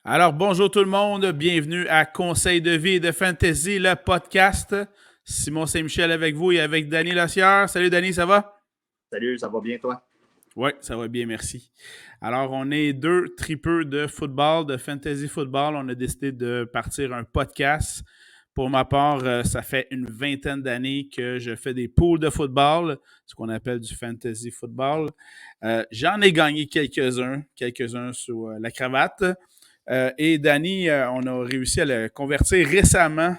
Alors, bonjour tout le monde, bienvenue à Conseil de vie et de fantasy, le podcast. Simon Saint-Michel avec vous et avec Danny Lassière. Salut Danny, ça va? Salut, ça va bien toi? Oui, ça va bien, merci. Alors, on est deux tripeux de football, de fantasy football. On a décidé de partir un podcast. Pour ma part, ça fait une vingtaine d'années que je fais des pools de football, ce qu'on appelle du fantasy football. J'en ai gagné quelques-uns sous la cravate. Et Danny, on a réussi à le convertir récemment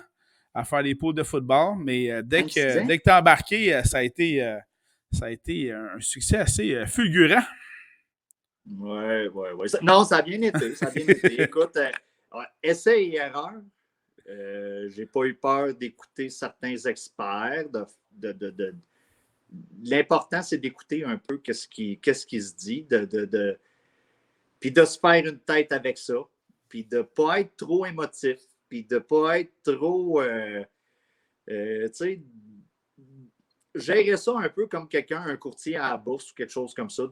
à faire des pools de football, mais Coïncident? dès que tu as embarqué, ça a été un succès assez fulgurant. Ouais. Non, ça a bien été, ça a bien été. Écoute, ouais, essai et erreur. J'ai pas eu peur d'écouter certains experts. L'important, c'est d'écouter un peu qu'est-ce qui se dit, puis de se faire une tête avec ça, puis de ne pas être trop émotif, puis de ne pas être trop, tu sais, gérer ça un peu comme quelqu'un, un courtier à la bourse ou quelque chose comme ça,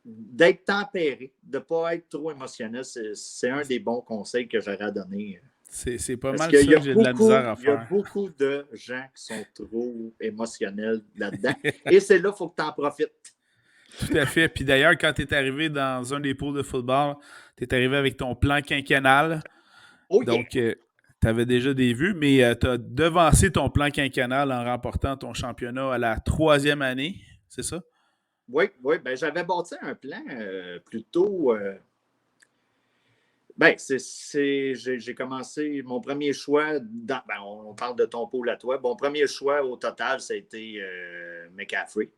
d'être tempéré, de ne pas être trop émotionnel. C'est un des bons conseils que j'aurais à donner. C'est pas Parce mal qu'il ça y que a j'ai de la misère à il y a faire. beaucoup de gens qui sont trop émotionnels là-dedans. Et c'est là qu'il faut que tu en profites. Tout à fait. Puis d'ailleurs, quand tu es arrivé dans un des pools de football, tu es arrivé avec ton plan quinquennal. Oh yeah! Donc, tu avais déjà des vues, mais tu as devancé ton plan quinquennal en remportant ton championnat à la troisième année, c'est ça? Oui, ben, j'avais bâti un plan plutôt. Ben, j'ai commencé mon premier choix. On parle de ton pôle à toi. Mon premier choix au total, ça a été McCaffrey.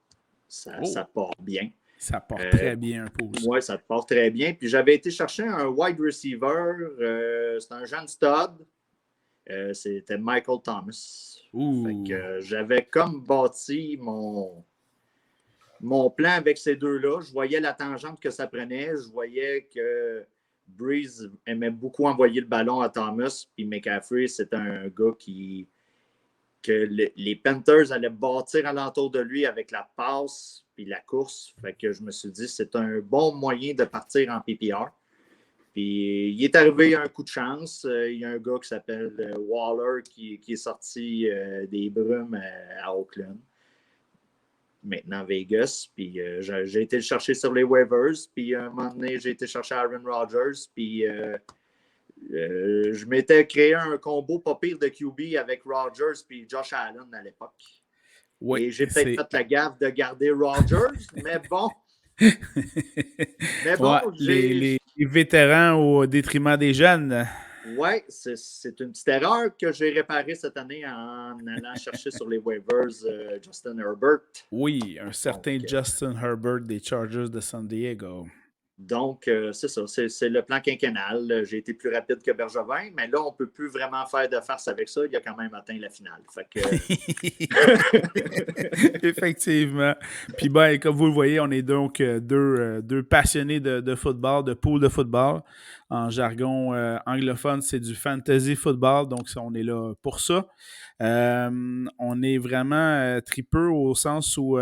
Ça Oh, part bien. ça porte Euh, très bien un pool, ça. Ouais, ça te part très bien. Puis j'avais été chercher un wide receiver. C'est un jeune stud. C'était Michael Thomas. Fait que Ouh. j'avais comme bâti mon plan avec ces deux-là. Je voyais la tangente que ça prenait. Je voyais que Breeze aimait beaucoup envoyer le ballon à Thomas. Puis McCaffrey, c'était un gars que les Panthers allaient bâtir alentour de lui avec la passe puis la course. Fait que je me suis dit, c'est un bon moyen de partir en PPR. Puis il est arrivé un coup de chance. Il y a un gars qui s'appelle Waller qui est sorti des brumes à Oakland, maintenant Vegas. Puis j'ai été le chercher sur les waivers. Puis à un moment donné, j'ai été chercher Aaron Rodgers. Puis je m'étais créé un combo pas pire de QB avec Rodgers puis Josh Allen à l'époque. Oui, Et j'ai peut-être c'est. fait la gaffe de garder Rodgers, mais bon. Mais Ouais, bon, les vétérans au détriment des jeunes. ouais, c'est une petite erreur que j'ai réparée cette année en allant chercher sur les waivers Justin Herbert. Oui, un Donc, certain Justin Herbert des Chargers de San Diego. c'est ça, c'est le plan quinquennal. J'ai été plus rapide que Bergevin, mais là, on ne peut plus vraiment faire de farce avec ça. Il a quand même atteint la finale. Fait que... Effectivement. Puis ben, comme vous le voyez, on est donc deux passionnés de football, de pool de football. En jargon anglophone, c'est du fantasy football, donc on est là pour ça. On est vraiment tripeux au sens où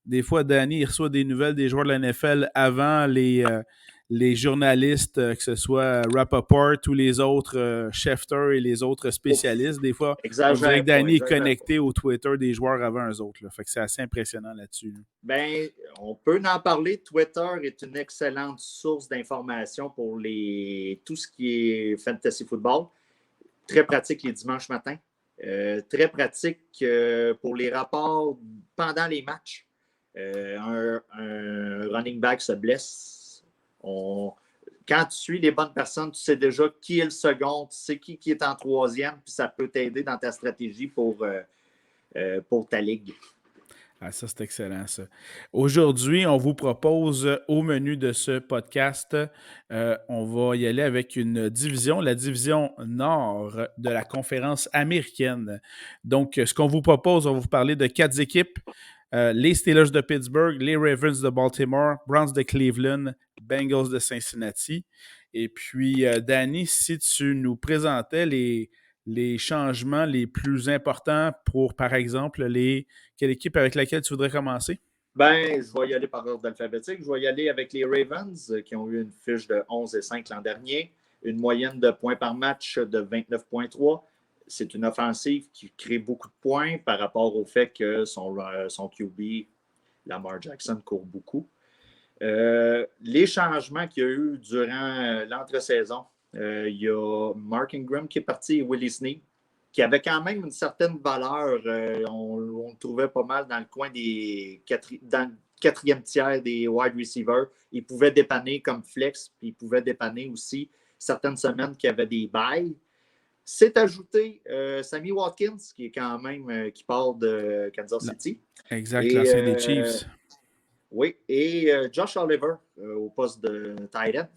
des fois, Danny il reçoit des nouvelles des joueurs de la NFL avant les journalistes, que ce soit Rappaport ou les autres Schefter et les autres spécialistes. Des fois, on dirait exagère que pas, Danny est exagère pas. connecté au Twitter des joueurs avant eux autres. Là. Fait que c'est assez impressionnant là-dessus. Là. Ben, on peut en parler. Twitter est une excellente source d'information pour tout ce qui est fantasy football. Très pratique les dimanches matins. Très pratique pour les rapports pendant les matchs. Un running back se blesse. Quand tu suis les bonnes personnes, tu sais déjà qui est le second, tu sais qui est en troisième, puis ça peut t'aider dans ta stratégie pour ta ligue. Ah, ça, c'est excellent, ça. Aujourd'hui, on vous propose au menu de ce podcast, on va y aller avec une division, la division nord de la conférence américaine. Donc, ce qu'on vous propose, on va vous parler de 4 équipes. Les Steelers de Pittsburgh, les Ravens de Baltimore, Browns de Cleveland, Bengals de Cincinnati. Et puis, Danny, si tu nous présentais les changements les plus importants pour, par exemple, quelle équipe avec laquelle tu voudrais commencer? Ben, je vais y aller par ordre alphabétique. Je vais y aller avec les Ravens, qui ont eu une fiche de 11-5 l'an dernier, une moyenne de points par match de 29,3. C'est une offensive qui crée beaucoup de points par rapport au fait que son QB, Lamar Jackson, court beaucoup. Les changements qu'il y a eu durant l'entre-saison, il y a Mark Ingram qui est parti et Willie Snead, qui avait quand même une certaine valeur. On le trouvait pas mal dans le coin dans le quatrième tiers des wide receivers. Il pouvait dépanner comme flex, puis il pouvait dépanner aussi certaines semaines qui avaient des bails. C'est ajouté Sammy Watkins, qui est quand même qui part de Kansas City. Exact, l'ancien des Chiefs. Oui, et Josh Oliver au poste de tight end.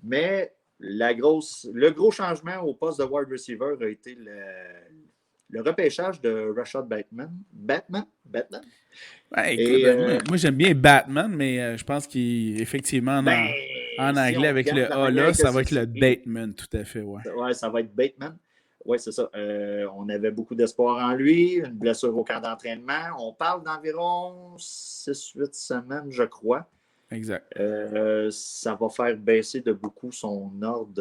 Mais le gros changement au poste de wide receiver a été le repêchage de Rashad Bateman. Batman? Ouais, écoute, moi j'aime bien Batman, mais je pense qu'effectivement en si anglais on avec le regarde la A manière là, que ça va c'est être le écrit, Bateman, tout à fait, ouais. Ouais, ça va être Bateman. Oui, c'est ça. On avait beaucoup d'espoir en lui, une blessure au camp d'entraînement. On parle d'environ 6-8 semaines, je crois. Exact. Ça va faire baisser de beaucoup son ordre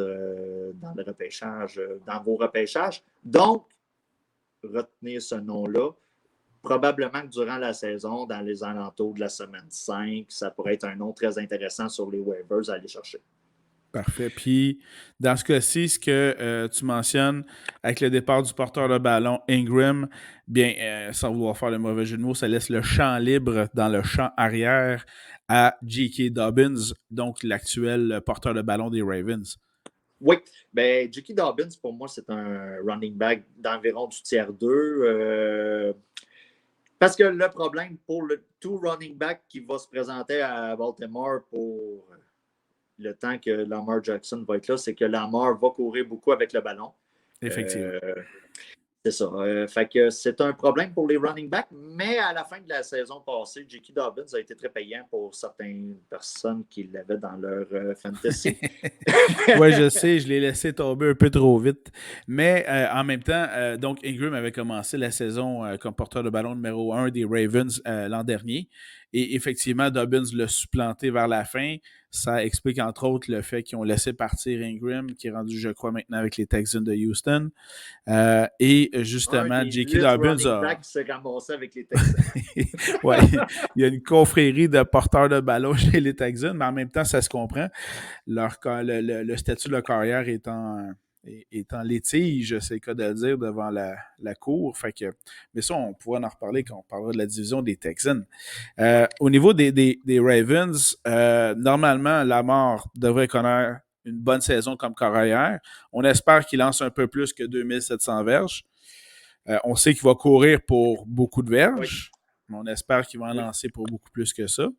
dans le repêchage, dans vos repêchages. Donc, retenez ce nom-là. Probablement que durant la saison, dans les alentours de la semaine 5, ça pourrait être un nom très intéressant sur les waivers à aller chercher. Parfait. Puis, dans ce cas-ci, ce que tu mentionnes avec le départ du porteur de ballon Ingram, bien, sans vouloir faire le mauvais jeu de mots, ça laisse le champ libre dans le champ arrière à J.K. Dobbins, donc l'actuel porteur de ballon des Ravens. Oui, bien, J.K. Dobbins, pour moi, c'est un running back d'environ du tiers 2. Parce que le problème pour le tout running back qui va se présenter à Baltimore pour le temps que Lamar Jackson va être là, c'est que Lamar va courir beaucoup avec le ballon. Effectivement. C'est ça. Fait que c'est un problème pour les running backs, mais à la fin de la saison passée, J.K. Dobbins a été très payant pour certaines personnes qui l'avaient dans leur fantasy. Oui, je sais, je l'ai laissé tomber un peu trop vite. Mais en même temps, donc Ingram avait commencé la saison comme porteur de ballon numéro 1 des Ravens l'an dernier. Et effectivement, Dobbins l'a supplanté vers la fin. Ça explique entre autres le fait qu'ils ont laissé partir Ingram, qui est rendu, je crois, maintenant avec les Texans de Houston. Et justement, J.K. Dobbins a... qui s'est ramassé avec les Texans. Ouais, il y a une confrérie de porteurs de ballon chez les Texans, mais en même temps, ça se comprend. Le statut de leur carrière étant litige, c'est le cas de le dire, devant la cour. Fait que, mais ça, on pourra en reparler quand on parlera de la division des Texans. Au niveau des Ravens, normalement, Lamar devrait connaître une bonne saison comme carrière. On espère qu'il lance un peu plus que 2700 verges. On sait qu'il va courir pour beaucoup de verges, mais on espère qu'il va en lancer pour beaucoup plus que ça.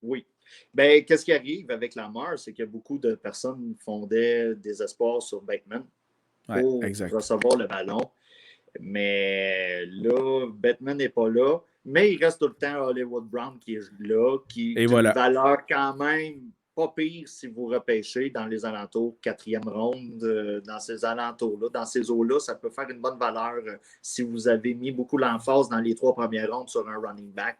Oui. Ben, qu'est-ce qui arrive avec Lamar, c'est que beaucoup de personnes fondaient des espoirs sur Bateman pour recevoir le ballon. Mais là, Bateman n'est pas là. Mais il reste tout le temps Hollywood Brown qui est là, qui a une valeur quand même pas pire si vous repêchez dans les alentours, 4e ronde, dans ces alentours-là, dans ces eaux-là, ça peut faire une bonne valeur si vous avez mis beaucoup l'emphase dans les 3 premières rondes sur un running back.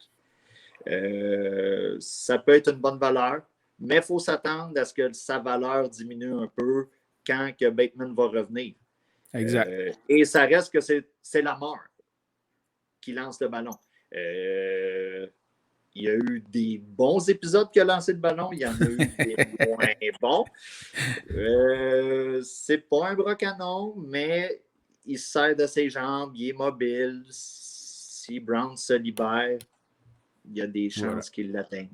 Ça peut être une bonne valeur, mais il faut s'attendre à ce que sa valeur diminue un peu quand que Bateman va revenir. Exact. Et ça reste que c'est Lamar qui lance le ballon. Il y a eu des bons épisodes qui a lancé le ballon, il y en a eu des moins bons. C'est pas un bras canon, mais il se sert de ses jambes, il est mobile. Si Brown se libère, il y a des chances qu'il l'atteigne.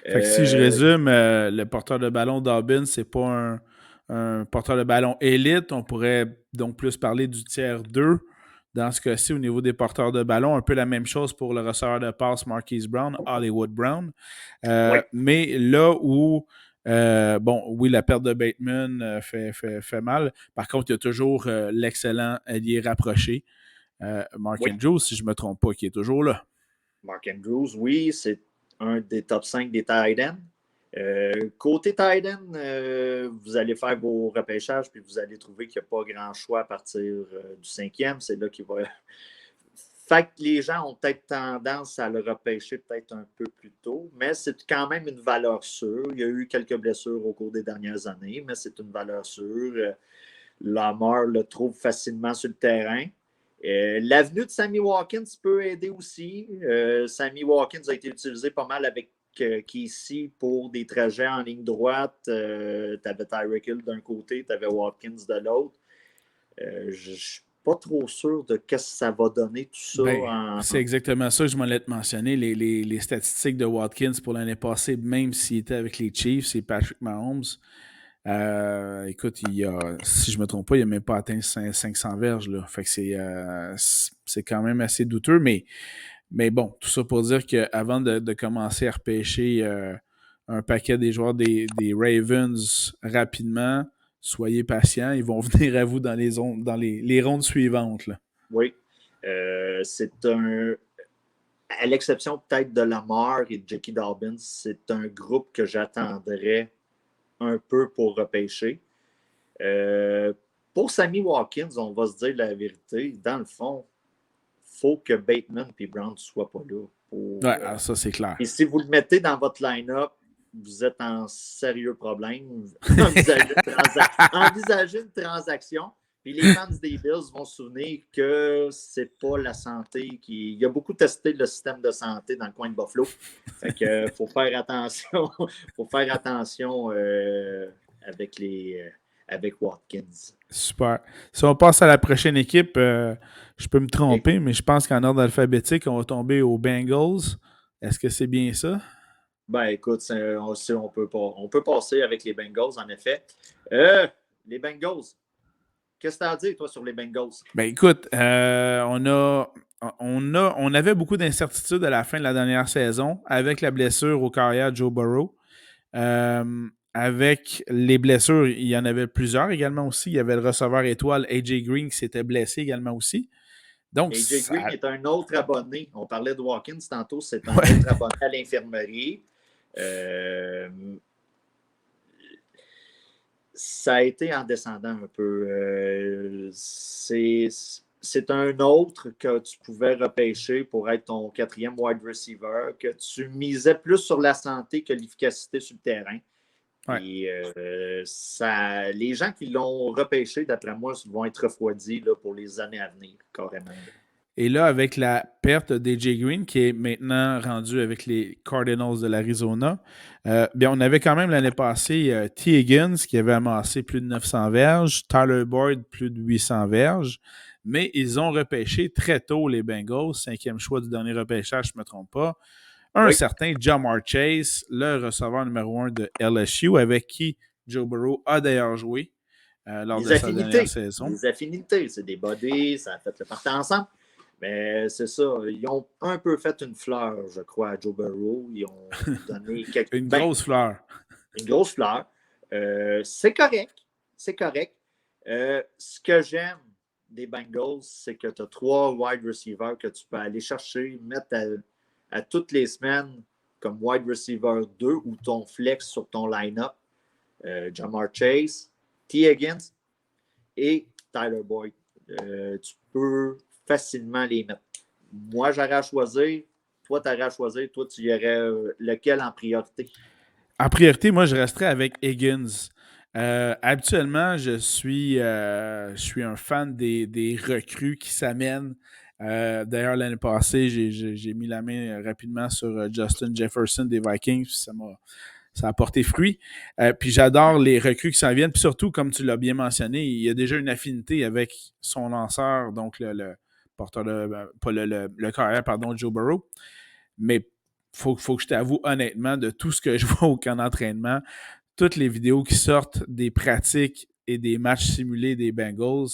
Fait que si je résume, le porteur de ballon Dobbins, c'est pas un porteur de ballon élite. On pourrait donc plus parler du tiers 2. Dans ce cas-ci, au niveau des porteurs de ballon, un peu la même chose pour le receveur de passe Marquise Brown, Hollywood Brown. Mais là où, oui, la perte de Bateman fait mal. Par contre, il y a toujours l'excellent allié rapproché, Mark Andrews, si je ne me trompe pas, qui est toujours là. Mark Andrews, oui, c'est un des top 5 des tight ends. Côté tight end, vous allez faire vos repêchages puis vous allez trouver qu'il n'y a pas grand choix à partir du 5e. C'est là qu'il va Fait que les gens ont peut-être tendance à le repêcher peut-être un peu plus tôt, mais c'est quand même une valeur sûre. Il y a eu quelques blessures au cours des dernières années, mais c'est une valeur sûre. Lamar le trouve facilement sur le terrain. L'avenue de Sammy Watkins peut aider aussi. Sammy Watkins a été utilisé pas mal avec Casey pour des trajets en ligne droite. Tu avais Tyreek Hill d'un côté, tu avais Watkins de l'autre. Je ne suis pas trop sûr de ce que ça va donner tout ça. Ben, c'est exactement ça que je m'allais te mentionner. Les statistiques de Watkins pour l'année passée, même s'il était avec les Chiefs, c'est Patrick Mahomes. Écoute, si je ne me trompe pas, il n'a même pas atteint 500 verges. Là. Fait que c'est quand même assez douteux. Mais bon, tout ça pour dire qu'avant de commencer à repêcher un paquet des joueurs des Ravens rapidement, soyez patients. Ils vont venir à vous dans les rondes suivantes. Là. Oui. C'est un. À l'exception peut-être de Lamar et de Jackie Dobbins, c'est un groupe que j'attendrais un peu pour repêcher. Pour Sammy Watkins, on va se dire la vérité. Dans le fond, il faut que Bateman et Brown ne soient pas là. Ouais, alors ça, c'est clair. Et si vous le mettez dans votre line-up, vous êtes en sérieux problème. Envisagez une transaction. Puis les fans des Bills vont se souvenir que c'est pas la santé qui. Il y a beaucoup testé le système de santé dans le coin de Buffalo. Fait que faut faire attention. faut faire attention avec Watkins. Super. Si on passe à la prochaine équipe, je peux me tromper, mais je pense qu'en ordre alphabétique, on va tomber aux Bengals. Est-ce que c'est bien ça? Ben écoute, on peut passer avec les Bengals, en effet. Les Bengals. Qu'est-ce que tu as à dire, toi, sur les Bengals? Ben écoute, on avait beaucoup d'incertitudes à la fin de la dernière saison avec la blessure au carrière de Joe Burrow. Avec les blessures, il y en avait plusieurs également aussi. Il y avait le receveur étoile AJ Green qui s'était blessé également aussi. Donc, AJ Green est un autre abonné. On parlait de Watkins tantôt, c'est un autre abonné à l'infirmerie. Ça a été en descendant un peu. C'est un autre que tu pouvais repêcher pour être ton quatrième wide receiver, que tu misais plus sur la santé que l'efficacité sur le terrain. Ouais. Et les gens qui l'ont repêché, d'après moi, vont être refroidis là, pour les années à venir, carrément. Et là, avec la perte d'AJ Green, qui est maintenant rendu avec les Cardinals de l'Arizona, bien, on avait quand même l'année passée T. Higgins qui avait amassé plus de 900 verges, Tyler Boyd plus de 800 verges, mais ils ont repêché très tôt les Bengals, 5e choix du dernier repêchage, je ne me trompe pas, un certain Ja'Marr Chase, le receveur numéro 1 de LSU, avec qui Joe Burrow a d'ailleurs joué lors de sa dernière saison. Les affinités, c'est des buddies, ça a fait le parti ensemble. Mais c'est ça, ils ont un peu fait une fleur, je crois, à Joe Burrow. Ils ont donné une grosse fleur. Une grosse fleur. C'est correct. C'est correct. Ce que j'aime des Bengals, c'est que tu as 3 wide receivers que tu peux aller chercher, mettre à toutes les semaines comme wide receiver 2 ou ton flex sur ton line-up. Ja'Marr Chase, T. Higgins et Tyler Boyd. Tu peux facilement les mettre. Moi, j'aurais à choisir. Toi, tu aurais à choisir. Toi, tu y aurais lequel en priorité? En priorité, moi, je resterais avec Higgins. Habituellement, je suis un fan des recrues qui s'amènent. D'ailleurs, l'année passée, j'ai mis la main rapidement sur Justin Jefferson des Vikings. Ça a porté fruit. Puis j'adore les recrues qui s'en viennent. Puis surtout, comme tu l'as bien mentionné, il y a déjà une affinité avec son lanceur, donc le porteur le carrière, pardon, Joe Burrow. Mais faut que je t'avoue honnêtement, de tout ce que je vois au camp d'entraînement, toutes les vidéos qui sortent des pratiques et des matchs simulés des Bengals,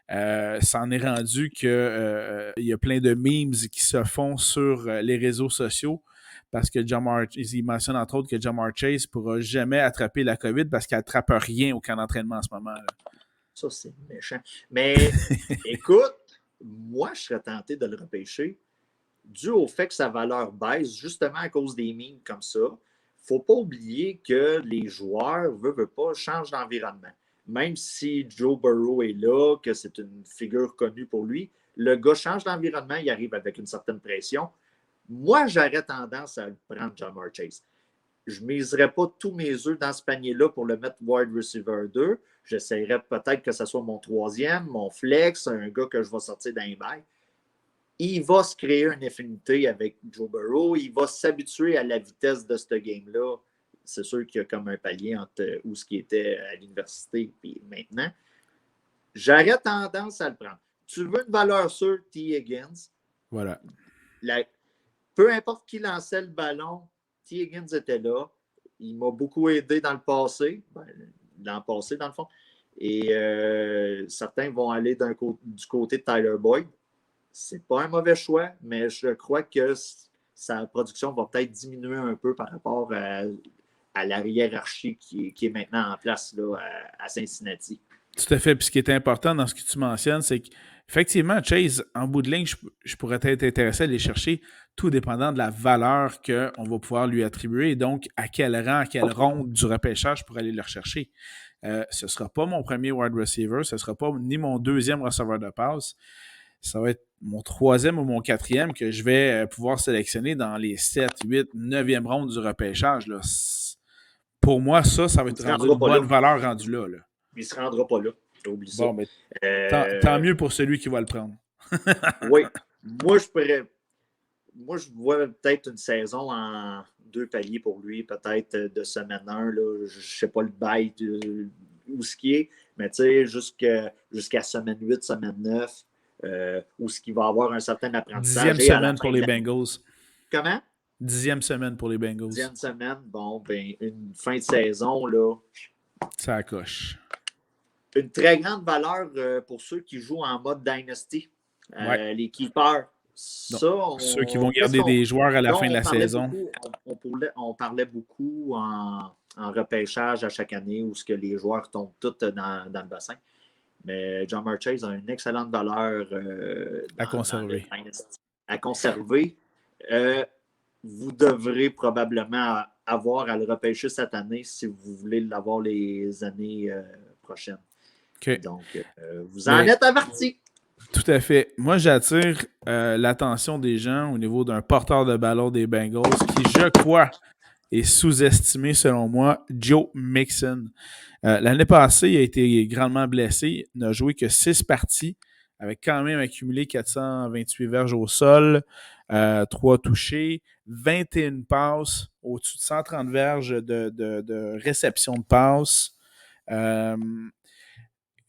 ça en est rendu que il y a plein de memes qui se font sur les réseaux sociaux parce que il mentionne entre autres que Ja'Marr Chase ne pourra jamais attraper la COVID parce qu'il n'attrape rien au camp d'entraînement en ce moment. Là. Ça, c'est méchant. Mais écoute, moi, je serais tenté de le repêcher dû au fait que sa valeur baisse justement à cause des memes comme ça. Il ne faut pas oublier que les joueurs, veulent pas, changent d'environnement. Même si Joe Burrow est là, que c'est une figure connue pour lui, Le gars change d'environnement, il arrive avec une certaine pression. Moi, j'aurais tendance à le prendre, Ja'Marr Chase. Je ne miserais pas tous mes œufs dans ce panier-là pour le mettre wide receiver 2. J'essaierais peut-être que ce soit mon troisième, mon flex, un gars que je vais sortir d'un bail. Il va se créer une affinité avec Joe Burrow. Il va s'habituer à la vitesse de ce game-là. C'est sûr qu'il y a comme un palier entre où ce qui était à l'université et maintenant. J'aurais tendance à le prendre. Tu veux une valeur sûre, T. Higgins. Voilà. Peu importe qui lançait le ballon, T. Higgins était là. Il m'a beaucoup aidé dans le passé. Dans le passé, dans le fond. Et certains vont aller du côté de Tyler Boyd. C'est pas un mauvais choix, mais je crois que sa production va peut-être diminuer un peu par rapport à la hiérarchie qui est maintenant en place là, à Cincinnati. Tout à fait. Puis ce qui est important dans ce que tu mentionnes, c'est qu'effectivement, Chase, en bout de ligne, je pourrais être intéressé à aller chercher, tout dépendant de la valeur qu'on va pouvoir lui attribuer, et donc à quel rang, à quelle ronde du repêchage pour aller le rechercher. Ce ne sera pas mon premier wide receiver, ce ne sera pas ni mon deuxième receveur de passe. Ça va être mon troisième ou mon quatrième que je vais pouvoir sélectionner dans les 7, 8, 9e ronde du repêchage. Là. Pour moi, ça va être rendu une bonne valeur rendue là. Il ne se rendra pas là. Oublie ça. Bon, mais tant mieux pour celui qui va le prendre. Oui. Moi, je vois peut-être une saison en 2 paliers pour lui, peut-être de semaine 1. Là, je ne sais pas le bail où ce qui est, mais tu sais, jusqu'à semaine 8, semaine 9, où ce qui va avoir un certain apprentissage. 10e semaine pour les Bengals. Comment? 10e semaine pour les Bengals. 10e semaine, bon, ben, une fin de saison, là. Ça accroche. Une très grande valeur pour ceux qui jouent en mode Dynasty. Les keepers. Ceux qui vont garder des joueurs à la fin de la saison. On parlait beaucoup en repêchage à chaque année où ce que les joueurs tombent tous dans le bassin. Mais Ja'Marr Chase a une excellente valeur à conserver. À conserver. Vous devrez probablement avoir à le repêcher cette année si vous voulez l'avoir les années prochaines. Okay. Donc, vous en êtes avertis. Tout à fait. Moi, j'attire l'attention des gens au niveau d'un porteur de ballon des Bengals qui, je crois, est sous-estimé selon moi, Joe Mixon. L'année passée, il a été grandement blessé. Il n'a joué que 6 parties, avec quand même accumulé 428 verges au sol, 3 touchés, 21 passes, au-dessus de 130 verges de réception de passes.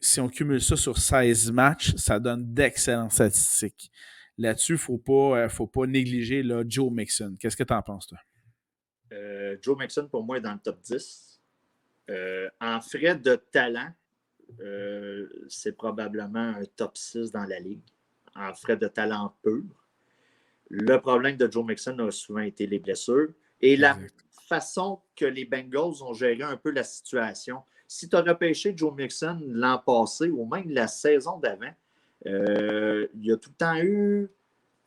Si on cumule ça sur 16 matchs, ça donne d'excellentes statistiques. Là-dessus, il ne faut pas négliger là, Joe Mixon. Qu'est-ce que tu en penses, toi? Joe Mixon, pour moi, est dans le top 10. En frais de talent, c'est probablement un top 6 dans la ligue. En frais de talent pur. Le problème de Joe Mixon a souvent été les blessures et la façon que les Bengals ont géré un peu la situation. Si tu as repêché Joe Mixon l'an passé ou même la saison d'avant, il y a tout le temps eu.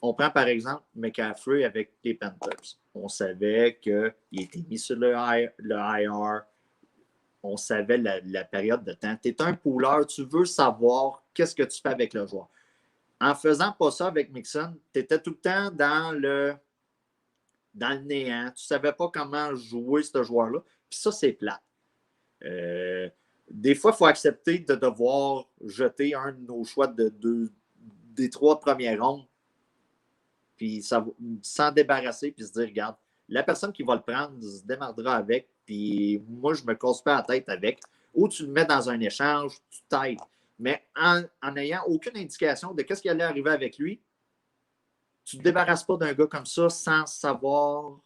On prend par exemple McCaffrey avec les Panthers. On savait qu'il était mis sur le IR. On savait la période de temps. Tu es un pooleur, tu veux savoir qu'est-ce que tu fais avec le joueur. En faisant pas ça avec Mixon, tu étais tout le temps dans le néant. Tu ne savais pas comment jouer ce joueur-là. Puis ça, c'est plate. Des fois, il faut accepter de devoir jeter un de nos choix des 3 premières rondes, puis s'en débarrasser, puis se dire, regarde, la personne qui va le prendre se démerdera avec, puis moi, je ne me casse pas la tête avec. Ou tu le mets dans un échange, tu t'aides. Mais en n'ayant aucune indication de ce qui allait arriver avec lui, tu ne te débarrasses pas d'un gars comme ça sans savoir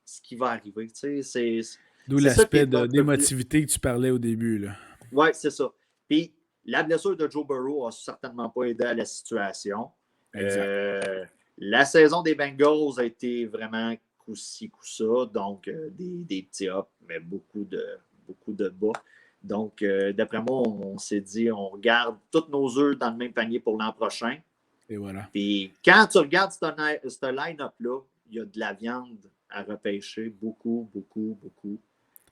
ce qui va arriver. Tu sais, d'où l'aspect d'émotivité que tu parlais au début. Oui, c'est ça. Puis la blessure de Joe Burrow n'a certainement pas aidé à la situation. La saison des Bengals a été vraiment coup-ci, coup-ça. Donc, des petits ups, mais beaucoup de bas. Donc, d'après moi, on s'est dit, on regarde tous nos œufs dans le même panier pour l'an prochain. Et voilà. Puis, quand tu regardes ce line-up-là, il y a de la viande à repêcher. Beaucoup, beaucoup, beaucoup.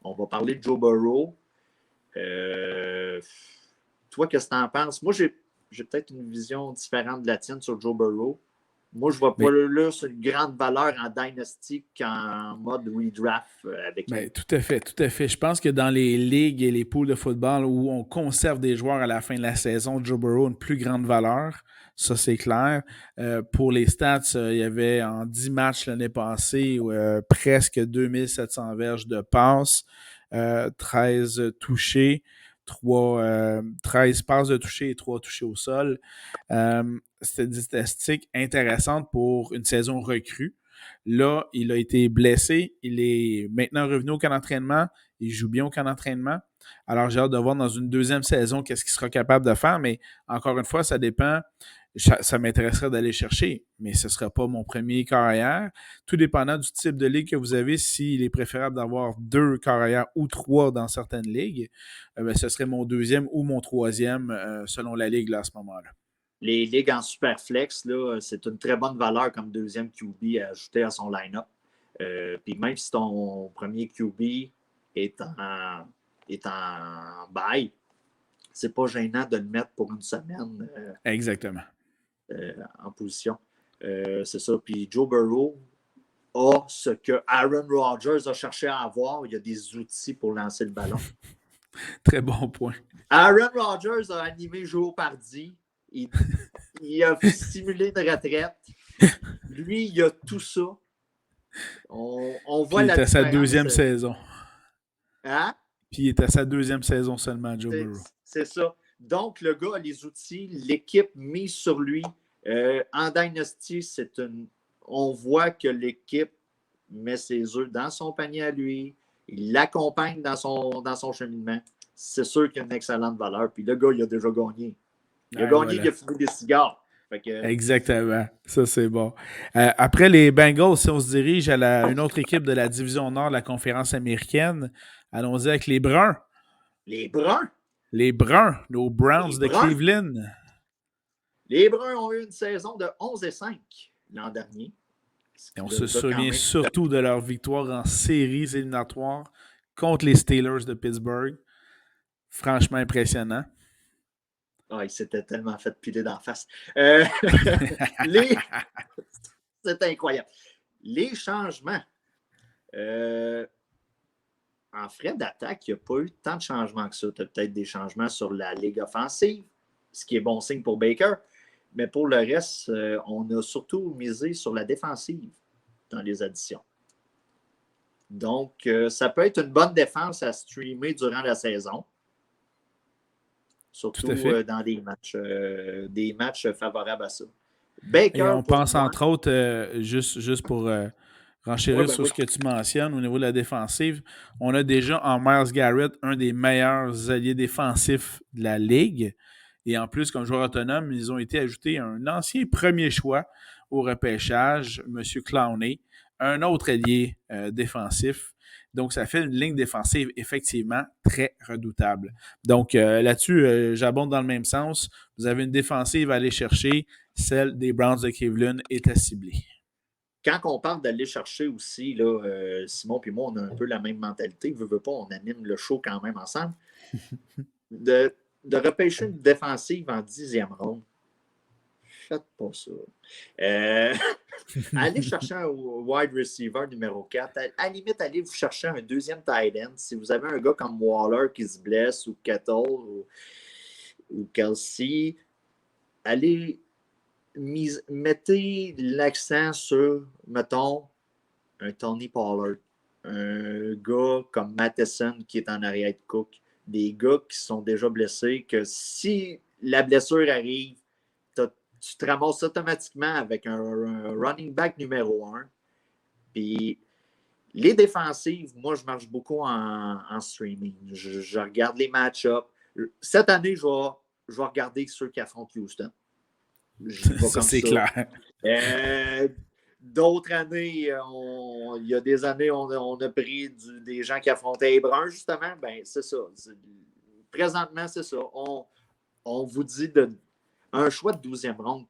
On va parler de Joe Burrow. Toi, qu'est-ce que tu en penses? Moi, j'ai peut-être une vision différente de la tienne sur Joe Burrow. Moi, je ne vois Mais pas là c'est une grande valeur en Dynasty qu'en mode redraft avec lui. ben, tout à fait, tout à fait. Je pense que dans les ligues et les pools de football où on conserve des joueurs à la fin de la saison, Joe Burrow a une plus grande valeur. Ça, c'est clair. Pour les stats, il y avait en 10 matchs l'année passée presque 2700 verges de passes, 13 touchés, 13 passes de touchés et 3 touchés au sol. C'était des statistiques intéressantes pour une saison recrue. Là, il a été blessé. Il est maintenant revenu au camp d'entraînement. Il joue bien au camp d'entraînement. Alors, j'ai hâte de voir dans une deuxième saison qu'est-ce qu'il sera capable de faire. Mais encore une fois, ça dépend. Ça m'intéresserait d'aller chercher, mais ce ne sera pas mon premier carrière. Tout dépendant du type de ligue que vous avez, s'il est préférable d'avoir 2 carrières ou 3 dans certaines ligues, ben, ce serait mon deuxième ou mon troisième selon la ligue là, à ce moment-là. Les ligues en Superflex, là, c'est une très bonne valeur comme deuxième QB à ajouter à son line-up. Puis même si ton premier QB est en bail, c'est pas gênant de le mettre pour une semaine Exactement. en position. C'est ça. Puis Joe Burrow a ce que Aaron Rodgers a cherché à avoir. Il y a des outils pour lancer le ballon. Très bon point. Aaron Rodgers a animé Joe Pardy. Il a simulé une retraite. Lui, il a tout ça. On voit Puis il la est à sa différence. deuxième saison. Hein? Puis il est à sa deuxième saison seulement, Joe Burrow. C'est ça. Donc, le gars a les outils, l'équipe mise sur lui. En Dynasty, on voit que l'équipe met ses œufs dans son panier à lui. Il l'accompagne dans son cheminement. C'est sûr qu'il a une excellente valeur. Puis le gars, il a déjà gagné. Il a gagné, voilà. Il a fumé des cigares. Exactement. Ça, c'est bon. Après les Bengals, si on se dirige à une autre équipe de la division Nord de la conférence américaine, allons-y avec les Bruns. Les Bruns? Les Bruns, nos Browns de Cleveland. Les Bruns ont eu une saison de 11-5 l'an dernier. Et on se souvient surtout de leur victoire en séries éliminatoires contre les Steelers de Pittsburgh. Franchement impressionnant. Ah, il s'était tellement fait piler d'en face. C'est incroyable. Les changements. En frais d'attaque, il n'y a pas eu tant de changements que ça. Tu as peut-être des changements sur la ligue offensive, ce qui est bon signe pour Baker. Mais pour le reste, on a surtout misé sur la défensive dans les additions. Donc, ça peut être une bonne défense à streamer durant la saison. Surtout dans des matchs favorables à ça. Baker, et on pense entre autres, juste pour renchérir sur ce que tu mentionnes au niveau de la défensive, on a déjà en Myles Garrett un des meilleurs alliés défensifs de la Ligue. Et en plus, comme joueur autonome, ils ont été ajoutés un ancien premier choix au repêchage, M. Clowney, un autre allié défensif. Donc, ça fait une ligne défensive effectivement très redoutable. Donc, là-dessus, j'abonde dans le même sens. Vous avez une défensive à aller chercher. Celle des Browns de Cleveland est à cibler. Quand on parle d'aller chercher aussi, là, Simon et moi, on a un peu la même mentalité. Veut pas, on anime le show quand même ensemble. De repêcher une défensive en 10e ronde, faites pas ça. Allez chercher un wide receiver numéro 4. À la limite, allez vous chercher un deuxième tight end. Si vous avez un gars comme Waller qui se blesse ou Kettle ou Kelsey, allez mettez l'accent sur, mettons, un Tony Pollard, un gars comme Matheson qui est en arrière de Cook, des gars qui sont déjà blessés, que si la blessure arrive, tu te ramasses automatiquement avec un running back numéro 1. Puis les défensives, moi, je marche beaucoup en streaming. Je regarde les match-ups. Cette année, je vais regarder ceux qui affrontent Houston. Ça, c'est clair. D'autres années, il y a des années, on a pris des gens qui affrontaient les Bruns, justement. Ben, c'est ça. Présentement, c'est ça. On vous dit un choix de 12e ronde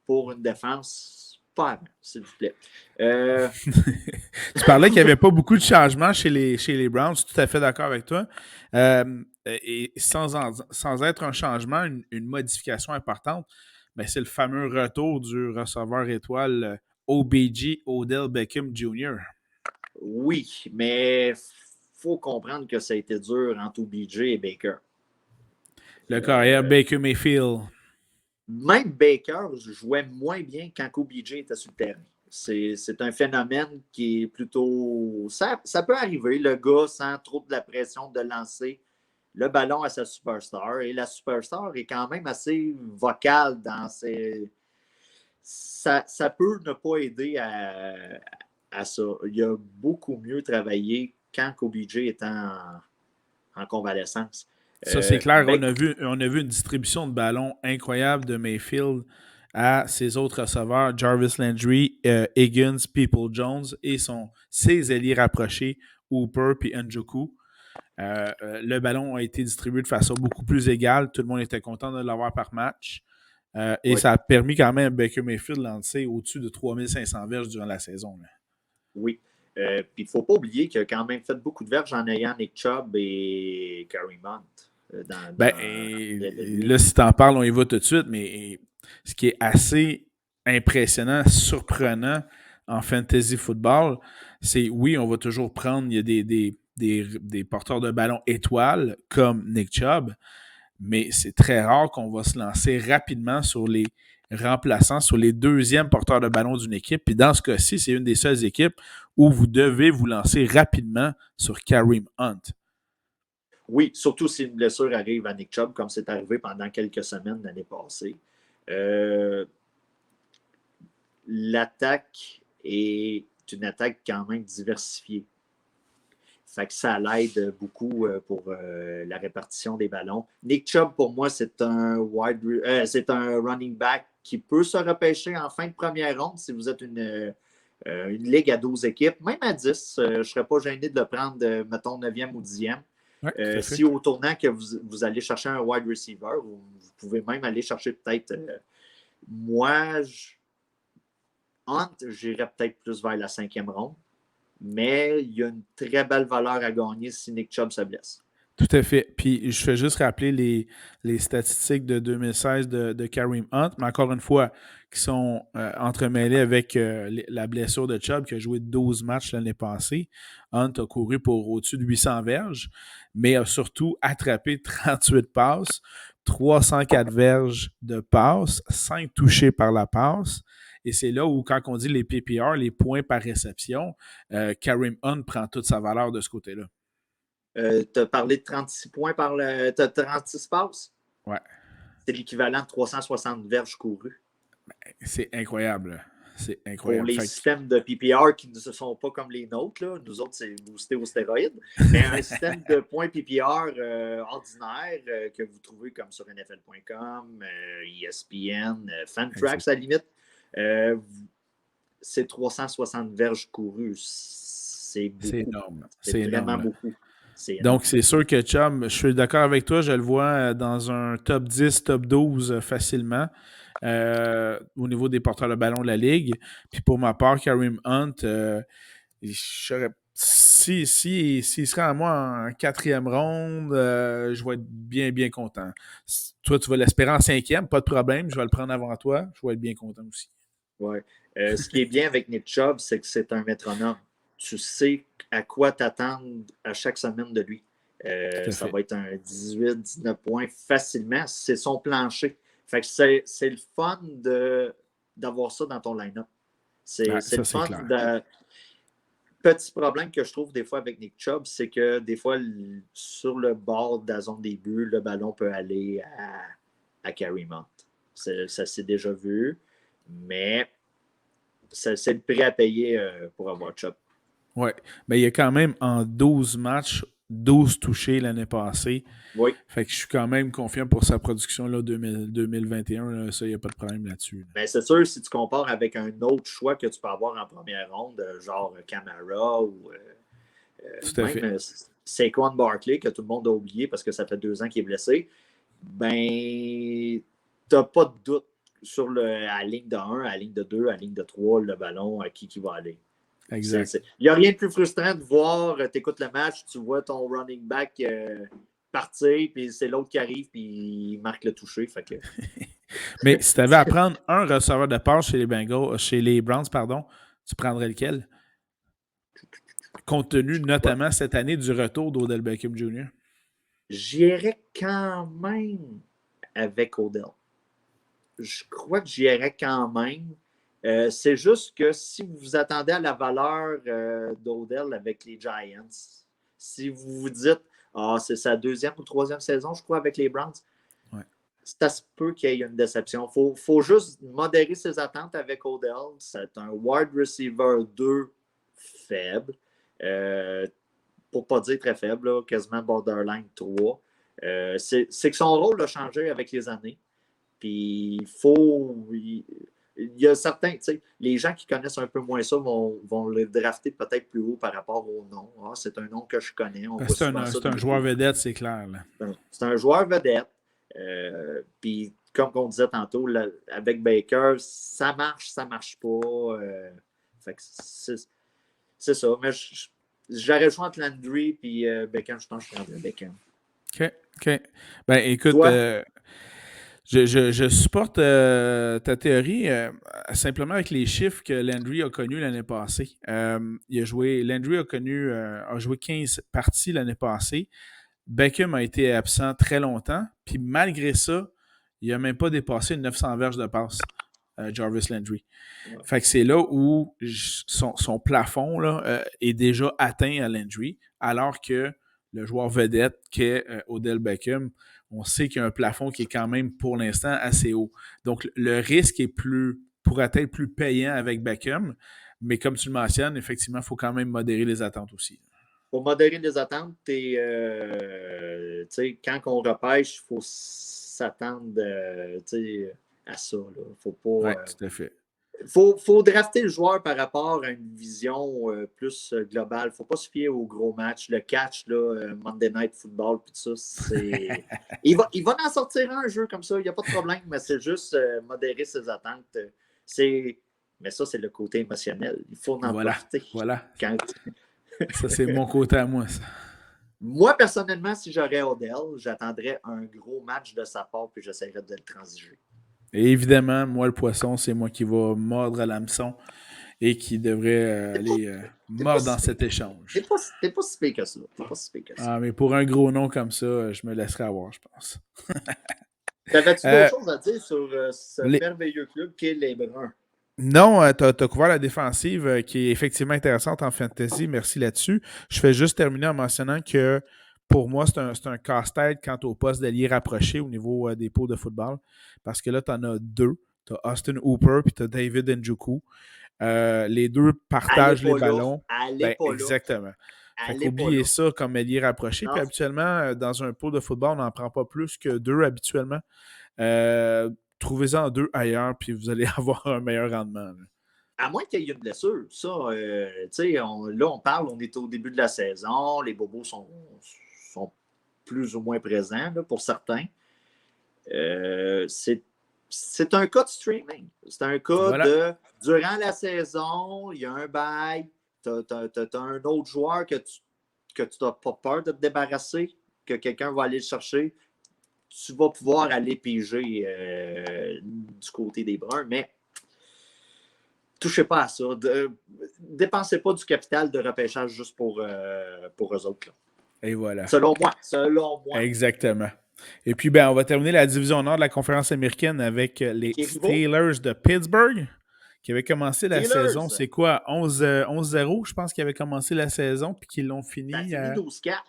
pour une défense, Pas avant, s'il vous plaît. Tu parlais qu'il n'y avait pas beaucoup de changements chez les Browns. Je suis tout à fait d'accord avec toi. Et sans être un changement, une modification importante, ben, c'est le fameux retour du receveur étoile OBJ, Odell Beckham Jr. Oui, mais faut comprendre que ça a été dur entre OBJ et Baker. Le carrière Baker Mayfield. Même Baker jouait moins bien quand OBJ était sur le terrain. C'est un phénomène qui est plutôt... Ça peut arriver, le gars, sans trop de la pression de lancer le ballon à sa superstar. Et la superstar est quand même assez vocale dans ses... Ça peut ne pas aider à ça. Il a beaucoup mieux travaillé quand OBJ était en convalescence. Ça, c'est clair. On a vu une distribution de ballons incroyable de Mayfield à ses autres receveurs, Jarvis Landry, Higgins, People Jones et ses alliés rapprochés, Hooper et Njoku. Le ballon a été distribué de façon beaucoup plus égale. Tout le monde était content de l'avoir par match. Et Oui. ça a permis quand même à Baker Mayfield de lancer au-dessus de 3500 verges durant la saison. Là. Oui. Puis il ne faut pas oublier qu'il a quand même fait beaucoup de verges en ayant Nick Chubb et Kareem Hunt. Là, si tu en parles, on y va tout de suite, mais ce qui est assez impressionnant, surprenant en fantasy football, c'est oui, on va toujours prendre, il y a des porteurs de ballon étoiles comme Nick Chubb, mais c'est très rare qu'on va se lancer rapidement sur les remplaçants, sur les deuxièmes porteurs de ballon d'une équipe. Puis dans ce cas-ci, c'est une des seules équipes où vous devez vous lancer rapidement sur Kareem Hunt. Oui, surtout si une blessure arrive à Nick Chubb, comme c'est arrivé pendant quelques semaines l'année passée. L'attaque est une attaque quand même diversifiée. Fait que ça l'aide beaucoup pour la répartition des ballons. Nick Chubb, pour moi, c'est un running back qui peut se repêcher en fin de première ronde si vous êtes une ligue à 12 équipes, même à 10. Je ne serais pas gêné de le prendre, mettons, 9e ou 10e. Ouais, si au tournant que vous allez chercher un wide receiver, vous pouvez même aller chercher peut-être... moi, Hunt, j'irais peut-être plus vers la 5e ronde. Mais il y a une très belle valeur à gagner si Nick Chubb se blesse. Tout à fait. Puis je fais juste rappeler les statistiques de 2016 de Kareem Hunt, mais encore une fois, qui sont entremêlées avec la blessure de Chubb, qui a joué 12 matchs l'année passée. Hunt a couru pour au-dessus de 800 verges, mais a surtout attrapé 38 passes, 304 verges de passes, 5 touchés par la passe. Et c'est là où, quand on dit les PPR, les points par réception, Kareem Hunt prend toute sa valeur de ce côté-là. Tu as parlé de 36 points par le. 36 passes? Ouais. C'est l'équivalent de 360 verges courues. C'est incroyable. C'est incroyable. Pour les systèmes de PPR qui ne sont pas comme les nôtres, là. Nous autres, c'est boosté aux stéroïdes. Mais un système de points PPR ordinaire que vous trouvez comme sur NFL.com, ESPN, Fantrax à la limite, c'est 360 verges courues. C'est beaucoup. C'est énorme. C'est vraiment énorme. beaucoup. Donc, c'est sûr que Chubb, je suis d'accord avec toi, je le vois dans un top 10, top 12 facilement au niveau des porteurs de ballon de la Ligue. Puis pour ma part, Kareem Hunt, s'il serait à moi en 4e ronde, je vais être bien, bien content. Toi, tu vas l'espérer en 5e, pas de problème, je vais le prendre avant toi, je vais être bien content aussi. Oui. Ce qui est bien avec Nick Chubb, c'est que c'est un métronome. Tu sais à quoi t'attendre à chaque semaine de lui. Ça va être un 18-19 points facilement. C'est son plancher. Fait que c'est le fun d'avoir ça dans ton line-up. C'est le fun de... Petit problème que je trouve des fois avec Nick Chubb, c'est que des fois, sur le bord de la zone des buts, le ballon peut aller à Kareem Hunt. Ça s'est déjà vu, mais c'est le prix à payer pour avoir Chubb. Oui, mais il y a quand même en 12 matchs, 12 touchés l'année passée. Oui. Fait que je suis quand même confiant pour sa production là, 2021. Là, ça, il n'y a pas de problème là-dessus. Là. Mais c'est sûr, si tu compares avec un autre choix que tu peux avoir en première ronde, genre Camara ou tout à même Saquon Barkley, que tout le monde a oublié parce que ça fait 2 ans qu'il est blessé, ben, t'as pas de doute à la ligne de 1, à la ligne de 2, à la ligne de 3, le ballon, à qui va aller. Exact. Il n'y a rien de plus frustrant de voir, tu écoutes le match, tu vois ton running back partir, puis c'est l'autre qui arrive, puis il marque le toucher. Fait que... Mais si tu avais à prendre un receveur de passe chez les Bengals, chez les Browns, pardon, tu prendrais lequel? Compte tenu notamment cette année du retour d'Odell Beckham Jr. J'irais quand même avec Odell. Je crois que j'irais quand même. C'est juste que si vous vous attendez à la valeur d'Odell avec les Giants, si vous vous dites c'est sa 2e ou 3e saison, je crois, avec les Browns, ouais. Ça se peut qu'il y ait une déception. Il faut juste modérer ses attentes avec Odell. C'est un wide receiver 2 faible. Pour ne pas dire très faible, là, quasiment borderline 3. C'est que son rôle a changé avec les années. Puis il y a certains, tu sais, les gens qui connaissent un peu moins ça vont le drafter peut-être plus haut par rapport au nom. C'est un nom que je connais. C'est un joueur vedette, c'est clair. C'est un joueur vedette. Puis, comme on disait tantôt, avec Baker, ça marche pas. Fait que c'est ça. Mais j'aurais joué entre Landry et Beckham. Je pense que je prendrais Beckham. OK. Ben, écoute, je supporte ta théorie simplement avec les chiffres que Landry a connus l'année passée. Landry a joué 15 parties l'année passée. Beckham a été absent très longtemps, puis malgré ça, il n'a même pas dépassé 900 verges de passe, Jarvis Landry. Ouais. Fait que c'est là où son plafond là, est déjà atteint à Landry, alors que le joueur vedette qu'est Odell Beckham, on sait qu'il y a un plafond qui est quand même pour l'instant assez haut. Donc le risque pourrait être plus payant avec Beckham, mais comme tu le mentionnes, effectivement, il faut quand même modérer les attentes aussi. Pour modérer les attentes, quand on repêche, il faut s'attendre à ça. Faut pas. Oui, tout à fait. Faut drafter le joueur par rapport à une vision plus globale. Il ne faut pas se fier au gros match. Le catch, là, Monday Night Football, puis tout ça, c'est. il va en sortir un jeu comme ça, il n'y a pas de problème, mais c'est juste modérer ses attentes. Mais ça, c'est le côté émotionnel. Il faut en profiter. Voilà. Ça, c'est mon côté à moi, ça. Moi, personnellement, si j'aurais Odell, j'attendrais un gros match de sa part puis j'essaierais de le transiger. Et évidemment, moi, le poisson, c'est moi qui va mordre à l'hameçon et qui devrait aller mordre dans cet échange. T'es pas si pire que ça. Ah, mais pour un gros nom comme ça, je me laisserai avoir, je pense. T'avais-tu d'autres choses à dire sur ce merveilleux club qu'est les Bruns? Non, tu as couvert la défensive qui est effectivement intéressante en fantasy. Merci là-dessus. Je fais juste terminer en mentionnant que pour moi, c'est un casse-tête quant au poste d'allié rapproché au niveau des pots de football. Parce que là, tu en as deux. Tu as Austin Hooper et tu as David Njoku. Les deux partagent les ballons. Exactement. Oubliez ça comme allié rapproché. Puis habituellement, dans un pot de football, on n'en prend pas plus que deux habituellement. Trouvez-en deux ailleurs, puis vous allez avoir un meilleur rendement. Là. À moins qu'il y ait une blessure. Ça, là, on parle, on est au début de la saison, les bobos sont plus ou moins présents là, pour certains. C'est un cas de streaming. C'est un cas de durant la saison, il y a un bail, tu as un autre joueur que tu n'as pas peur de te débarrasser, que quelqu'un va aller le chercher. Tu vas pouvoir aller piger du côté des Bruns, mais touchez pas à ça. Dépensez pas du capital de repêchage juste pour eux autres. Là. Et voilà. Selon moi. Exactement. Et puis, on va terminer la division nord de la conférence américaine avec les Steelers de Pittsburgh qui avaient commencé la saison. C'est quoi? 11-0, je pense qu'ils avaient commencé la saison puis qu'ils l'ont fini. Ça a fini 12-4.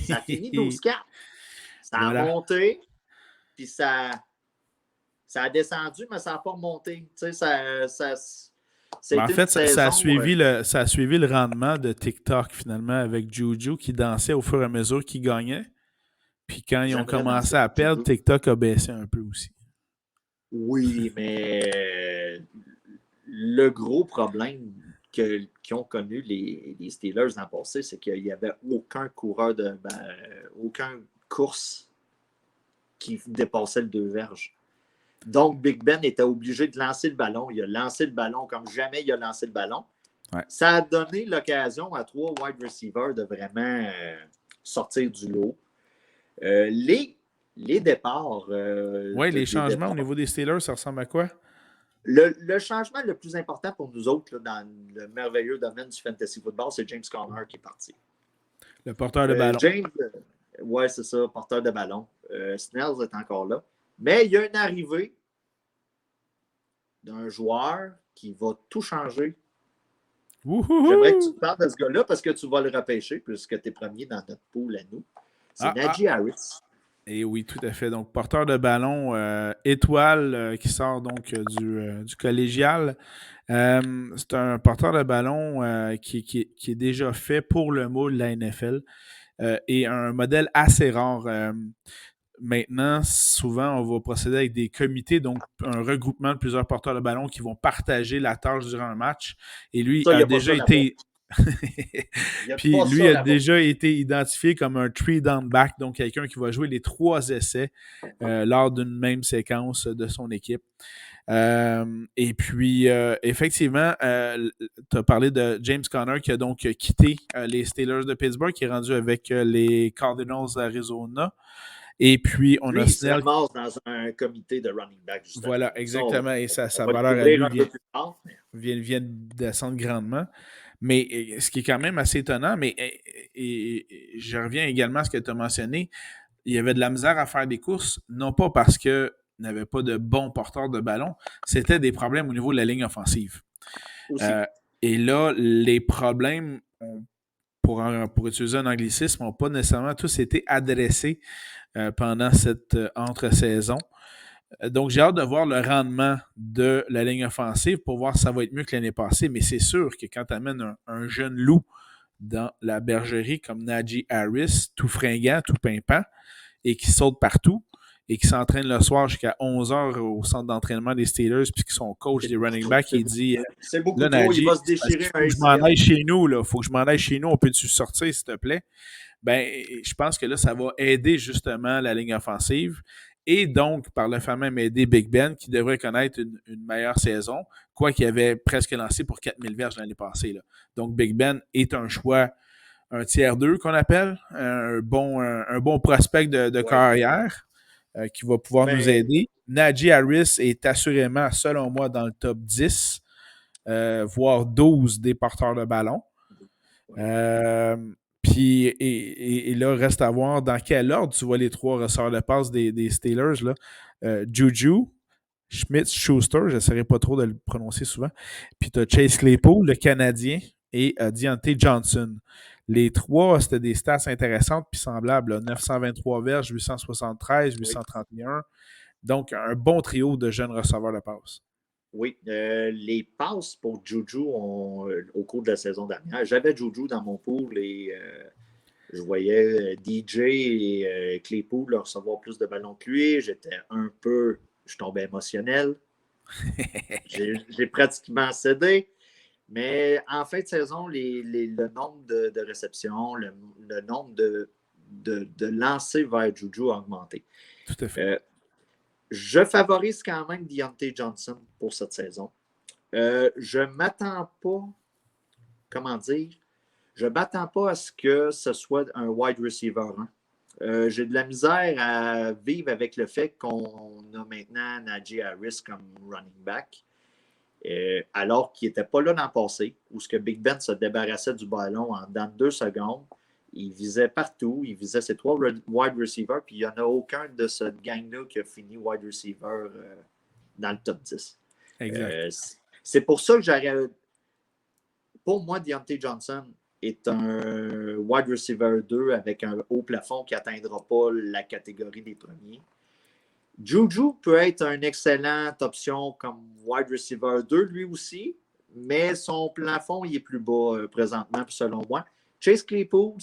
Ça a fini 12-4. Ça a monté, puis ça a descendu, mais ça n'a pas remonté. Tu sais, en fait, ça a suivi le rendement de TikTok, finalement, avec Juju qui dansait au fur et à mesure qu'il gagnait. Puis quand ils ont commencé à perdre, TikTok a baissé un peu aussi. Oui, mais le gros problème qu'ils ont connu les Steelers l'an passé, c'est qu'il n'y avait aucun coureur aucun course qui dépassait le 2 verges. Donc, Big Ben était obligé de lancer le ballon. Il a lancé le ballon comme jamais il a lancé le ballon. Ouais. Ça a donné l'occasion à 3 wide receivers de vraiment sortir du lot. Les départs. Oui, les changements au niveau des Steelers, ça ressemble à quoi? Le changement le plus important pour nous autres là, dans le merveilleux domaine du fantasy football, c'est James Conner qui est parti. Le porteur de ballon. James, ouais, c'est ça, porteur de ballon. Snells est encore là. Mais il y a une arrivée d'un joueur qui va tout changer. Wouhou! J'aimerais que tu te parles de ce gars-là parce que tu vas le repêcher puisque tu es premier dans notre pool à nous. C'est Najee Harris. Et oui, tout à fait. Donc, porteur de ballon étoile qui sort donc du collégial. C'est un porteur de ballon qui est déjà fait pour le moule de la NFL et un modèle assez rare. Maintenant, souvent, on va procéder avec des comités, donc un regroupement de plusieurs porteurs de ballon qui vont partager la tâche durant un match. Et lui Ça, a déjà été. Puis lui a déjà été identifié comme un three down back, donc quelqu'un qui va jouer les 3 essais lors d'une même séquence de son équipe. Et puis, effectivement, tu as parlé de James Conner qui a donc quitté les Steelers de Pittsburgh, qui est rendu avec les Cardinals d'Arizona. Et puis, on lui, a Snell. Snell. Il se ramasse dans un comité de running back, justement. Voilà, exactement. Et sa va valeur à lui vient de descendre grandement. Mais ce qui est quand même assez étonnant, mais je reviens également à ce que tu as mentionné, il y avait de la misère à faire des courses, non pas parce qu'il n'avait pas de bons porteurs de ballon, c'était des problèmes au niveau de la ligne offensive. Et là, les problèmes, pour utiliser un anglicisme, n'ont pas nécessairement tous été adressés pendant cette entre-saison. Donc, j'ai hâte de voir le rendement de la ligne offensive pour voir si ça va être mieux que l'année passée. Mais c'est sûr que quand tu amènes un jeune loup dans la bergerie comme Najee Harris, tout fringant, tout pimpant, et qui saute partout, et qui s'entraîne le soir jusqu'à 11h au centre d'entraînement des Steelers, puis qui sont coach des running backs, il dit c'est beaucoup là, trop, Najee, il va se déchirer. Faut que je m'en aille chez nous, là. Faut que je m'en aille chez nous, on peut-tu sortir, s'il te plaît? Ben, je pense que là, ça va aider justement la ligne offensive et donc, par le fait même, aider Big Ben qui devrait connaître une meilleure saison, quoi qu'il avait presque lancé pour 4000 verges l'année passée. Là. Donc, Big Ben est un choix, un tiers 2 qu'on appelle, un bon prospect de carrière qui va pouvoir nous aider. Najee Harris est assurément, selon moi, dans le top 10, voire 12 des porteurs de ballon. Puis, et là, reste à voir dans quel ordre tu vois les 3 ressorts de passe des Steelers. Là. Juju, Smith-Schuster, j'essaierai pas trop de le prononcer souvent. Puis tu as Chase Claypool, le Canadien, et Deontay Johnson. Les 3, c'était des stats intéressantes puis semblables. Là. 923 verges, 873, 831. Donc, un bon trio de jeunes receveurs de passe. Oui, les passes pour Juju au cours de la saison dernière. J'avais Juju dans mon pool et je voyais DJ et Claypool recevoir plus de ballons que lui. Je tombais émotionnel. J'ai pratiquement cédé. Mais en fin de saison, le nombre de réceptions, le nombre de lancers vers Juju a augmenté. Tout à fait. Je favorise quand même Deontay Johnson pour cette saison. Je ne m'attends pas, je ne m'attends pas à ce que ce soit un wide receiver 1. J'ai de la misère à vivre avec le fait qu'on a maintenant Najee Harris comme running back, alors qu'il n'était pas là dans le passé, où ce que Big Ben se débarrassait du ballon dans 2 secondes. Il visait partout, il visait ses 3 wide receivers, puis il n'y en a aucun de ce gang-là qui a fini wide receiver dans le top 10. C'est pour ça que j'aurais. Pour moi, Deontay Johnson est un wide receiver 2 avec un haut plafond qui n'atteindra pas la catégorie des premiers. Juju peut être une excellente option comme wide receiver 2, lui aussi, mais son plafond il est plus bas présentement, selon moi. Chase Claypool,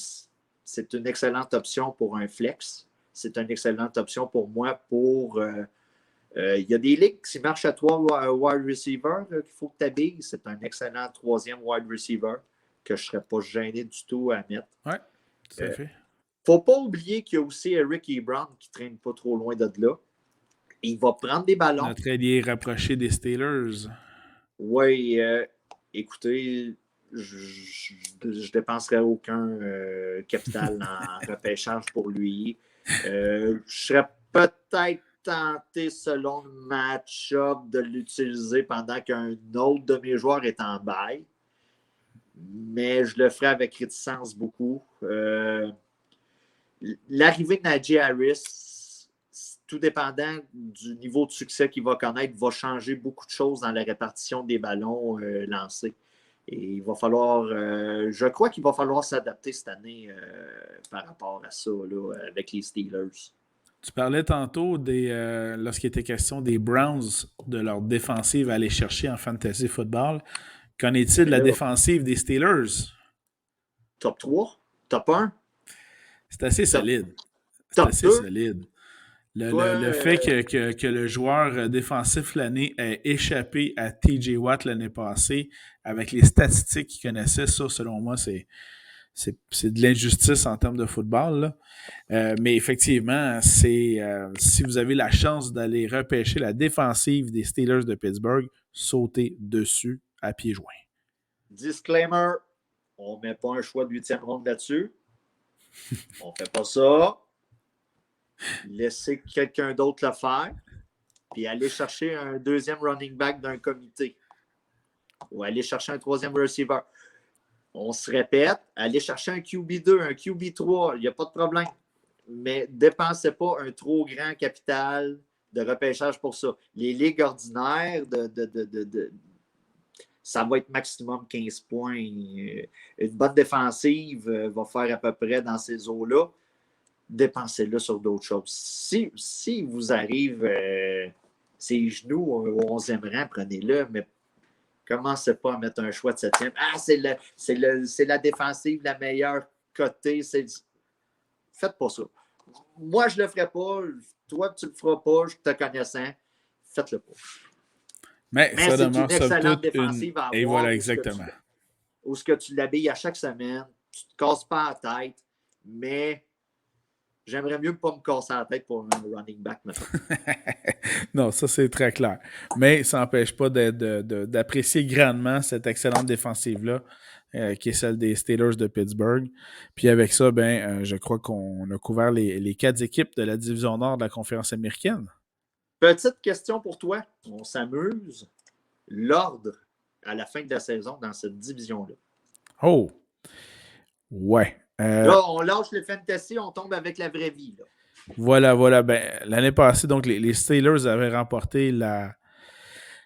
c'est une excellente option pour un flex. C'est une excellente option pour moi pour. Il y a des ligues qui marchent à 3 wide receivers qu'il faut que tu habilles. C'est un excellent 3e wide receiver que je ne serais pas gêné du tout à mettre. Oui, tout à fait. Il ne faut pas oublier qu'il y a aussi Eric Ebron qui ne traîne pas trop loin de là. Il va prendre des ballons. Notre allié rapproché des Steelers. Oui, écoutez, je dépenserais aucun capital en repêchage pour lui. Je serais peut-être tenté, selon le match-up, de l'utiliser pendant qu'un autre de mes joueurs est en bail. Mais je le ferai avec réticence beaucoup. L'arrivée de Najee Harris, tout dépendant du niveau de succès qu'il va connaître, va changer beaucoup de choses dans la répartition des ballons lancés. Et il va falloir, je crois qu'il va falloir s'adapter cette année par rapport à ça là, avec les Steelers. Tu parlais tantôt lorsqu'il était question des Browns, de leur défensive à aller chercher en fantasy football. Qu'en est-il de la défensive des Steelers? Top 3? Top 1? C'est assez solide. C'est Top assez 2? solide. Le fait que le joueur défensif l'année ait échappé à TJ Watt l'année passée, avec les statistiques qu'il connaissait, ça, selon moi, c'est de l'injustice en termes de football. Mais effectivement, si vous avez la chance d'aller repêcher la défensive des Steelers de Pittsburgh, sautez dessus à pieds joints. Disclaimer, on ne met pas un choix de 8e ronde là-dessus. On ne fait pas ça. Laissez quelqu'un d'autre le faire, puis aller chercher un deuxième running back d'un comité ou aller chercher un troisième receiver. On se répète, aller chercher un QB2, un QB3, il n'y a pas de problème. Mais dépensez pas un trop grand capital de repêchage pour ça. Les ligues ordinaires, ça va être maximum 15 points. Une bonne défensive va faire à peu près dans ces eaux-là. Dépensez-le sur d'autres choses. Si vous arrive ses genoux au 11e rang, prenez-le, mais commencez pas à mettre un choix de 7e. Ah, c'est la défensive la meilleure cotée. Faites pas ça. Moi, je le ferai pas. Toi, tu le feras pas. Je te connaissant. Faites-le pas. Mais ça c'est demeure une excellente défensive à avoir. Et voilà, exactement. Où ce que tu l'habilles à chaque semaine. Tu ne te casses pas la tête, mais j'aimerais mieux ne pas me casser la tête pour un running back maintenant. Non, ça c'est très clair. Mais ça n'empêche pas d'apprécier grandement cette excellente défensive-là, qui est celle des Steelers de Pittsburgh. Puis avec ça, je crois qu'on a couvert les 4 équipes de la division nord de la conférence américaine. Petite question pour toi. On s'amuse. L'ordre à la fin de la saison dans cette division-là. Oh! Ouais. Là, on lâche le fantasy, on tombe avec la vraie vie. Là. Voilà. L'année passée, donc, les Steelers avaient remporté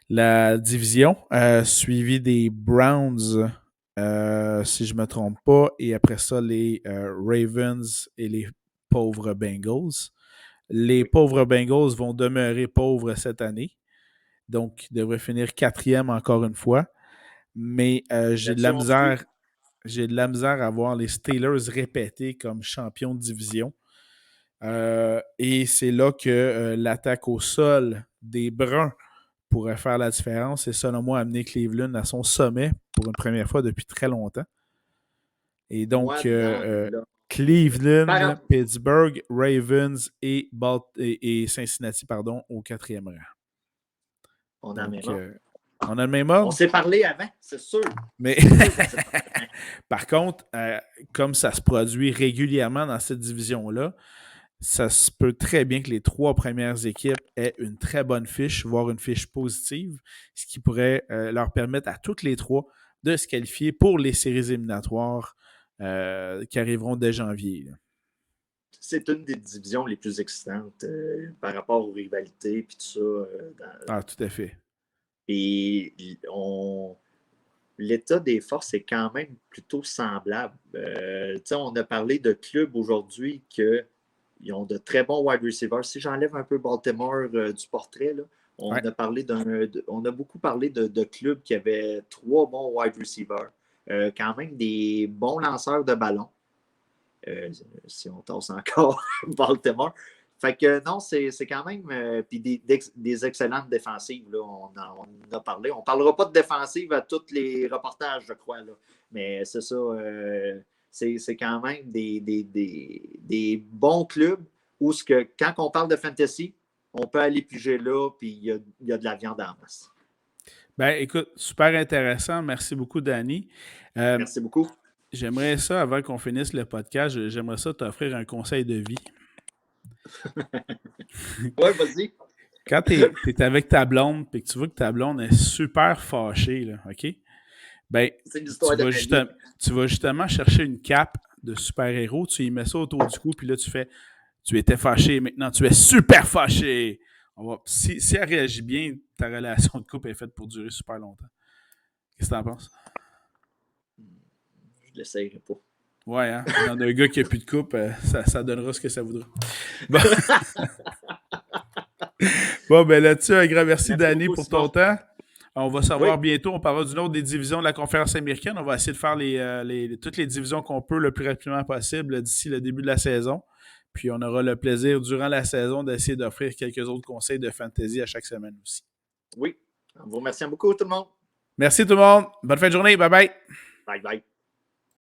la division, suivi des Browns, si je ne me trompe pas, et après ça, les Ravens et les pauvres Bengals. Les pauvres Bengals vont demeurer pauvres cette année, donc ils devraient finir 4e encore une fois. Mais j'ai de la misère à voir les Steelers répétés comme champions de division. Et c'est là que l'attaque au sol des Bruns pourrait faire la différence et selon moi amener Cleveland à son sommet pour une première fois depuis très longtemps. Et donc, Cleveland, Pittsburgh, Ravens et Cincinnati au 4e rang. On a donc, on a le même ordre. On s'est parlé avant, c'est sûr. Mais par contre, comme ça se produit régulièrement dans cette division-là, ça se peut très bien que les 3 premières équipes aient une très bonne fiche, voire une fiche positive, ce qui pourrait leur permettre à toutes les 3 de se qualifier pour les séries éliminatoires qui arriveront dès janvier. Là. C'est une des divisions les plus excitantes par rapport aux rivalités et tout ça. Tout à fait. Et l'état des forces est quand même plutôt semblable. On a parlé de clubs aujourd'hui qu'ils ont de très bons wide receivers. Si j'enlève un peu Baltimore du portrait, là, on a beaucoup parlé de clubs qui avaient 3 bons wide receivers. Quand même des bons lanceurs de ballon. Si on tasse encore Baltimore. Fait que non, c'est quand même puis des excellentes défensives. Là, on en a parlé. On ne parlera pas de défensive à tous les reportages, je crois. Là. Mais c'est ça. C'est quand même des bons clubs où quand on parle de fantasy, on peut aller piger là, puis il y a de la viande en masse. Ben, écoute, super intéressant. Merci beaucoup, Danny. Merci beaucoup. J'aimerais ça, avant qu'on finisse le podcast, j'aimerais ça t'offrir un conseil de vie. Ouais, vas-y. Quand tu es avec ta blonde et que tu vois que ta blonde est super fâchée, là, OK? Ben, C'est l'histoire de ma vie. tu vas justement chercher une cape de super-héros, tu y mets ça autour du cou, puis là, tu fais « Tu étais fâché, maintenant tu es super fâché! » Si elle réagit bien, ta relation de couple est faite pour durer super longtemps. Qu'est-ce que t'en penses? Je l'essayerai pas. Ouais, hein? Dans un gars qui n'a plus de coupe, ça donnera ce que ça voudra. Bon, bon ben là-dessus, un grand merci, Danny, pour ton temps. On va savoir bientôt, on parlera d'une autre des divisions de la conférence américaine. On va essayer de faire toutes les divisions qu'on peut le plus rapidement possible d'ici le début de la saison. Puis on aura le plaisir, durant la saison, d'essayer d'offrir quelques autres conseils de fantasy à chaque semaine aussi. Oui. En vous remerciant beaucoup, tout le monde. Merci tout le monde. Bonne fin de journée. Bye bye. Bye bye.